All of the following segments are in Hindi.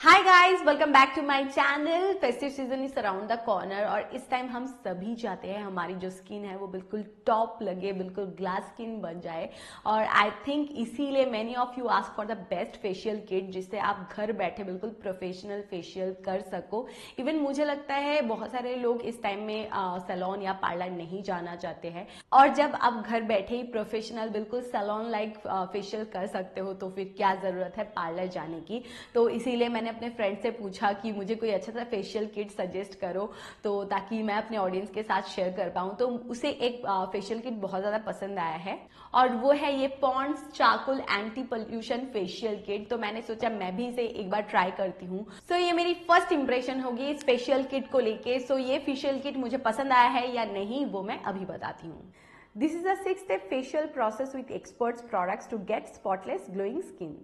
Hi guys, welcome back to my channel. Festive season is around the corner और इस टाइम हम सभी चाहते हैं हमारी जो स्किन है वो बिल्कुल टॉप लगे, बिल्कुल ग्लास स्किन बन जाए। और आई थिंक इसीलिए many of you ask for the best facial kit जिससे आप घर बैठे बिल्कुल प्रोफेशनल फेशियल कर सको। इवन मुझे लगता है बहुत सारे लोग इस टाइम में सैलून या पार्लर नहीं जाना चाहते हैं, और जब आप घर बैठे ही प्रोफेशनल बिल्कुल सैलून लाइक फेशियल कर सकते हो तो फिर क्या जरूरत है पार्लर जाने की। तो इसीलिए मैंने अपने फ्रेंड से पूछा कि मुझे कोई अच्छा सा फेशियल किट सजेस्ट करो, तो ताकि मैं अपने ऑडियंस के साथ शेयर कर पाऊँ। तो उसे एक फेशियल किट बहुत ज़्यादा पसंद आया है और वो है ये Pond's charcoal anti pollution facial kit. तो मैंने सोचा मैं भी इसे एक बार ट्राई करती हूँ। सो ये मेरी फर्स्ट इंप्रेशन होगी इस फेशियल किट को लेके। सो ये फेशियल किट मुझे पसंद आया है या नहीं वो मैं अभी बताती हूँ। This is a 6-step facial process with experts products to get spotless glowing skin.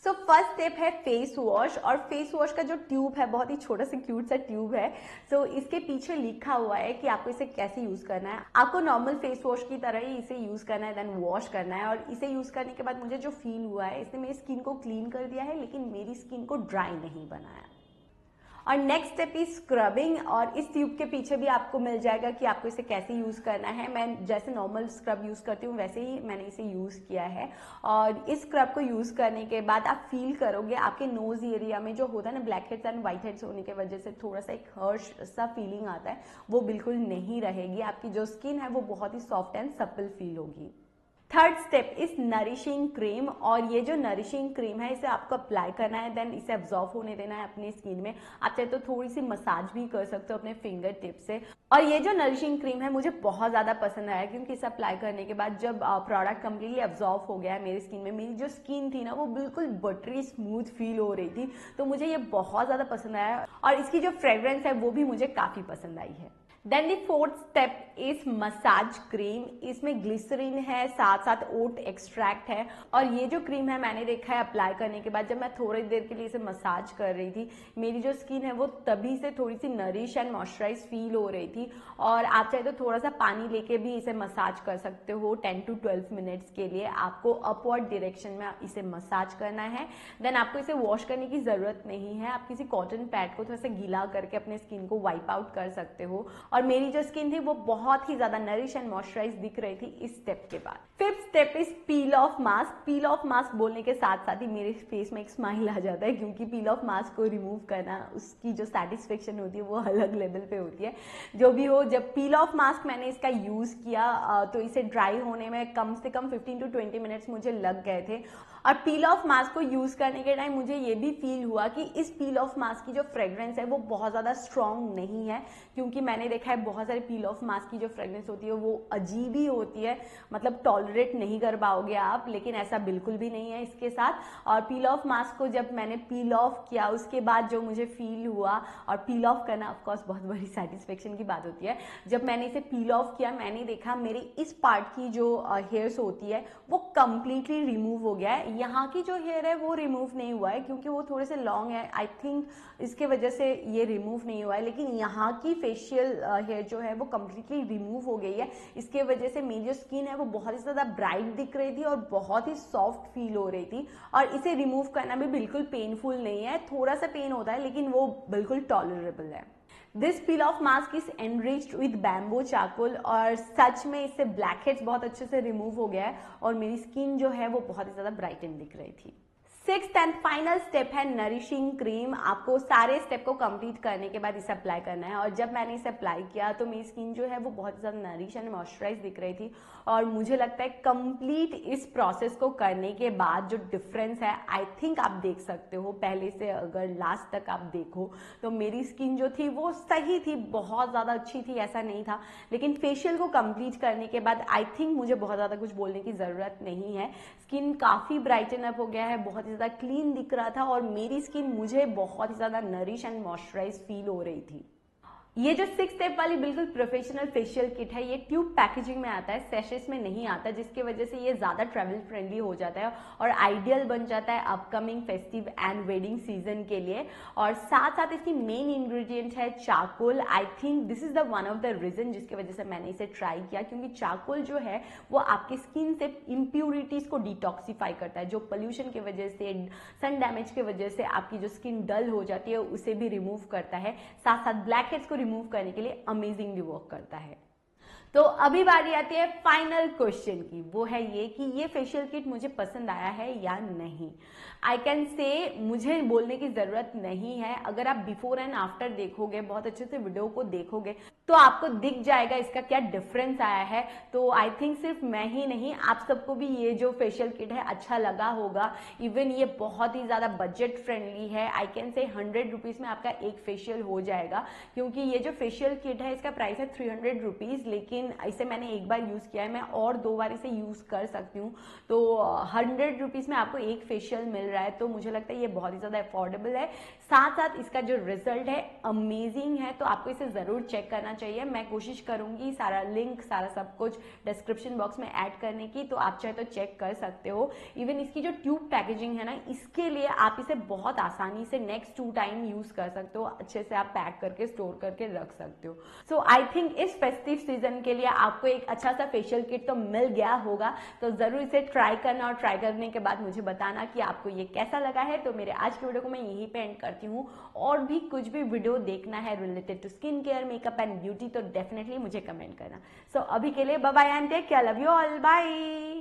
So first step है फेस वॉश, और फेस वॉश का जो ट्यूब है बहुत ही छोटा सा क्यूट सा ट्यूब है। सो इसके पीछे लिखा हुआ है कि आपको इसे कैसे यूज करना है। आपको नॉर्मल फेस वॉश की तरह ही इसे यूज करना है, देन वॉश करना है। और इसे यूज करने के बाद मुझे जो फील हुआ है, इसने मेरी स्किन को क्लीन कर दिया है लेकिन मेरी स्किन को ड्राई नहीं बनाया। और नेक्स्ट स्टेप इज स्क्रबिंग, और इस ट्यूब के पीछे भी आपको मिल जाएगा कि आपको इसे कैसे यूज करना है। मैं जैसे नॉर्मल स्क्रब यूज करती हूँ वैसे ही मैंने इसे यूज किया है। और इस स्क्रब को यूज करने के बाद आप फील करोगे आपके नोज एरिया में जो होता है ना black heads and white heads होने की वजह से थोड़ा सा एक हर्ष सा फीलिंग आता है, वो बिल्कुल नहीं रहेगी। आपकी जो स्किन है वो बहुत ही सॉफ्ट एंड सपल फील होगी। Third step is nourishing cream, और ये जो नरिशिंग क्रीम है इसे आपको अप्लाई करना है, देन इसे अब्जॉर्ब होने देना है अपनी स्किन में। आप चाहे तो थोड़ी सी मसाज भी कर सकते हो अपने फिंगर टिप से। और ये जो नरिशिंग क्रीम है मुझे बहुत ज्यादा पसंद आया क्योंकि इसे अप्लाई करने के बाद जब प्रोडक्ट कंप्लीटली अब्जॉर्ब हो गया है मेरी स्किन में, मेरी जो स्किन थी ना वो बिल्कुल बटरी स्मूथ फील हो रही थी। तो मुझे ये बहुत ज्यादा पसंद आया और इसकी जो फ्रेग्रेंस है वो भी मुझे काफी पसंद आई है। Then the fourth step is massage cream. इसमें ग्लिसरीन है, साथ साथ ओट एक्सट्रैक्ट है। और ये जो क्रीम है मैंने देखा है अप्लाई करने के बाद जब मैं थोड़ी देर के लिए इसे मसाज कर रही थी, मेरी जो स्किन है वो तभी से थोड़ी सी नरिश एंड मॉइस्चराइज फील हो रही थी। और आप चाहे तो थोड़ा सा पानी लेके भी इसे मसाज कर सकते हो 10 to 12 मिनट्स के लिए। आपको अपवर्ड डायरेक्शन में इसे मसाज करना है। देन आपको इसे वॉश करने की जरूरत नहीं है, आप किसी कॉटन पैड को थोड़ा सा गीला करके अपने स्किन को वाइप आउट कर सकते हो। और मेरी जो स्किन थी वो बहुत ही ज्यादा नरिश एंड मॉइस्चराइज दिख रही थी इस स्टेप के बाद। Fifth step is peel of mask. Peel of mask बोलने के साथ साथ ही मेरे फेस में एक स्माइल आ जाता है क्योंकि पील ऑफ मास्क को रिमूव करना, उसकी जो सेटिस्फेक्शन होती है वो अलग लेवल पे होती है। जो भी हो, जब पील ऑफ मास्क मैंने इसका यूज किया तो इसे ड्राई होने में कम से कम 15 to 20 मिनट्स मुझे लग गए थे। और पील ऑफ मास्क को यूज करने के टाइम मुझे ये भी फील हुआ कि इस पील ऑफ मास्क की जो फ्रेग्रेंस है वो बहुत ज्यादा स्ट्रॉन्ग नहीं है, क्योंकि मैंने देखा है बहुत सारे पील ऑफ मास्क की जो फ्रेग्रेंस होती है वो अजीब ही होती है, मतलब टॉलरेट नहीं कर पाओगे आप, लेकिन ऐसा बिल्कुल भी नहीं है इसके साथ। और पील ऑफ मास्क को जब मैंने पील ऑफ किया उसके बाद जो मुझे फील हुआ, और पील ऑफ करना ऑफकोर्स बहुत बड़ी सेटिस्फेक्शन की बात होती है, जब मैंने इसे पील ऑफ किया मैंने देखा मेरी इस पार्ट की जो हेयर्स होती है वो कंप्लीटली रिमूव हो गया है। यहाँ की जो हेयर है वो रिमूव नहीं हुआ है क्योंकि वो थोड़े से लॉन्ग है, आई थिंक इसके वजह से ये रिमूव नहीं हुआ है। लेकिन यहाँ की फेशियल हेयर जो है वो कंप्लीटली रिमूव हो गई है। इसके वजह से मेरी जो स्किन है वो बहुत ही ज्यादा ब्राइट दिख रही थी और बहुत ही सॉफ्ट फील हो रही थी। और इसे रिमूव करना भी बिल्कुल पेनफुल नहीं है, थोड़ा सा पेन होता है लेकिन वो बिल्कुल टॉलरेबल है। This peel of mask is enriched with bamboo charcoal, और सच में इससे ब्लैक हेड्स बहुत अच्छे से रिमूव हो गया है और मेरी स्किन जो है वो बहुत ही ज्यादा ब्राइटन दिख रही थी। सिक्स्थ एंड फाइनल स्टेप है नरिशिंग क्रीम। आपको सारे स्टेप को कंप्लीट करने के बाद इसे अप्लाई करना है। और जब मैंने इसे अप्लाई किया तो मेरी स्किन जो है वो बहुत ज्यादा नरिश एंड मॉइस्चराइज दिख रही थी। और मुझे लगता है कंप्लीट इस प्रोसेस को करने के बाद जो डिफरेंस है आई थिंक आप देख सकते हो। पहले से अगर लास्ट तक आप देखो तो मेरी स्किन जो थी वो सही थी, बहुत ज्यादा अच्छी थी ऐसा नहीं था, लेकिन फेशियल को कंप्लीट करने के बाद आई थिंक मुझे बहुत ज्यादा कुछ बोलने की जरूरत नहीं है। स्किन काफी ब्राइटन अप हो गया है, बहुत ज्यादा क्लीन दिख रहा था और मेरी स्किन मुझे बहुत ही ज्यादा नरिश एंड मॉइस्चराइज फील हो रही थी। ये जो 6 स्टेप वाली बिल्कुल प्रोफेशनल फेशियल किट है, ये ट्यूब पैकेजिंग में आता है, सैशेस में नहीं आता, जिसकी वजह से ये ज्यादा ट्रैवल फ्रेंडली हो जाता है और आइडियल बन जाता है upcoming festive and wedding season के लिए। और साथ साथ इसकी मेन इंग्रेडिएंट है charcoal. I think this is the one of the reason जिसकी वजह से मैंने इसे ट्राई किया, क्योंकि चारकोल जो है वो आपकी स्किन से इम्प्यूरिटीज को डिटॉक्सिफाई करता है, जो पोल्यूशन की वजह से, सन डैमेज की वजह से आपकी जो स्किन डल हो जाती है उसे भी रिमूव करता है, साथ साथ ब्लैक हेड्स को रिमूव करने के लिए अमेजिंगली वर्क करता है। तो अभी बारी आती है फाइनल क्वेश्चन की, वो है ये कि ये फेशियल किट मुझे पसंद आया है या नहीं। आई कैन से मुझे बोलने की जरूरत नहीं है, अगर आप बिफोर एंड आफ्टर देखोगे, बहुत अच्छे से वीडियो को देखोगे तो आपको दिख जाएगा इसका क्या डिफरेंस आया है। तो आई थिंक सिर्फ मैं ही नहीं, आप सबको भी ये जो फेशियल किट है अच्छा लगा होगा। इवन ये बहुत ही ज्यादा बजट फ्रेंडली है। आई कैन से 100 रुपीज में आपका एक फेशियल हो जाएगा, क्योंकि ये जो फेशियल किट है इसका प्राइस है 300 रुपीज, लेकिन इसे मैंने एक बार यूज किया है, मैं और 2 बार इसे यूज कर सकती हूँ। तो 100 रुपीज में आपको एक फेशियल मिल रहा है, तो मुझे लगता है ये बहुत ही ज्यादा अफोर्डेबल है। साथ साथ इसका जो रिजल्ट है अमेजिंग है, तो आपको इसे जरूर चेक करना चाहिए। मैं कोशिश करूंगी सारा लिंक, सारा सब कुछ डिस्क्रिप्शन बॉक्स में ऐड करने की, तो आप चाहे तो चेक कर सकते हो। इवन इसकी जो ट्यूब पैकेजिंग है ना, इसके लिए आप इसे बहुत आसानी से नेक्स्ट 2 टाइम यूज कर सकते हो, अच्छे से आप पैक करके स्टोर करके रख सकते हो। सो आई थिंक इस फेस्टिव सीजन के लिए आपको एक अच्छा सा फेशियल किट तो मिल गया होगा, तो जरूर इसे ट्राई करना और ट्राई करने के बाद मुझे बताना कि आपको ये कैसा लगा है। तो मेरे आज के वीडियो को मैं यहीं पे एंड करती हूँ। और भी कुछ भी वीडियो देखना है related to skin care, makeup and beauty, तो डेफिनेटली मुझे कमेंट करना। सो अभी के लिए bye bye and take care, love you all, bye.